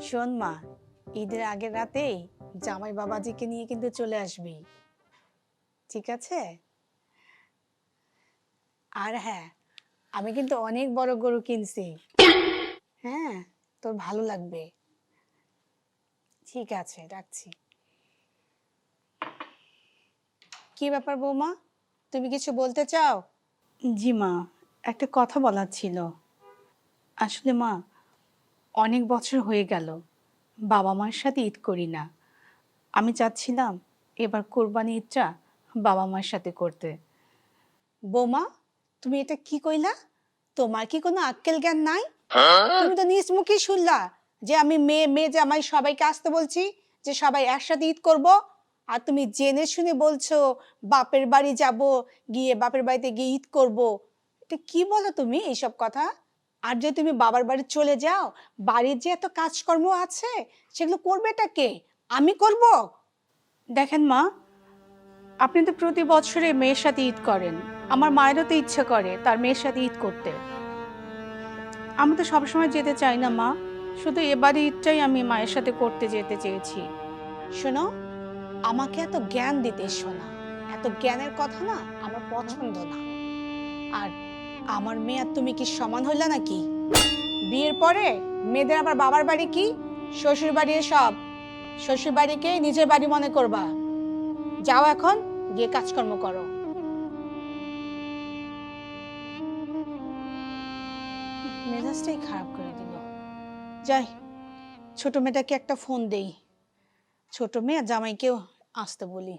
শোন মা, ঈদের আগের রাতেই জামাই বাবাজিকে নিয়ে কিন্তু চলে আসবি, ঠিক আছে? আর হ্যাঁ, আমি কিন্তু অনেক বড় গরু কিনছি। হ্যাঁ, তোর ভালো লাগবে। ঠিক আছে, রাখছি। কি ব্যাপার বৌমা, তুমি কিছু বলতে চাও? জি মা, একটা কথা বলার ছিল। আসলে মা, অনেক বছর হয়ে গেল বাবা মার সাথে ঈদ করি না। আমি চাচ্ছিলাম এবার কোরবানি ঈদটা বাবা মার সাথে করতে। বৌমা, তুমি এটা কি কইলা? তোমার কি কোনো আক্কেল জ্ঞান নাই? তুমি তো নিজ মুখেই শুনলা যে আমি মেয়ে মেয়ে জামাই সবাইকে আসতে বলছি, যে সবাই একসাথে ঈদ করব। আর তুমি জেনে শুনে বলছো বাপের বাড়ি যাব, গিয়ে বাপের বাড়িতে গিয়ে ঈদ করব। এটা কি বলো তুমি এইসব কথা? আর যদি তুমি বাবার বাড়ি চলে যাও, বাড়ির যে এত কাজকর্ম আছে সেগুলো করবেটা কে? আমি করব? দেখেন মা, আপনি তো প্রতি বছরে মেয়ের সাথে ঈদ করেন। আমার মায়েরও তো ইচ্ছে করে তার মেয়ের সাথে ঈদ করতে। আমি তো সবসময় যেতে চাই না মা, শুধু এবারে ঈদটাই আমি মায়ের সাথে করতে যেতে চেয়েছি। শোনো, আমাকে এত জ্ঞান দিতে এসো না। এত জ্ঞানের কথা না আমার পছন্দ না। আর আমার মেয়ে আর তুমি কি সমান হইলা নাকি? বিয়ের পরে মেয়েদের আবার বাবার বাড়ি কি, শ্বশুর বাড়ি সব। শ্বশুর বাড়িকে নিজের বাড়ি মনে করবা। যাও এখন, গিয়ে কাজকর্ম করো। মেজাজটাই খারাপ করে দিল। যাই, ছোট মেয়েটাকে একটা ফোন দেই। ছোট মেয়ে জামাইকেও আসতে বলি।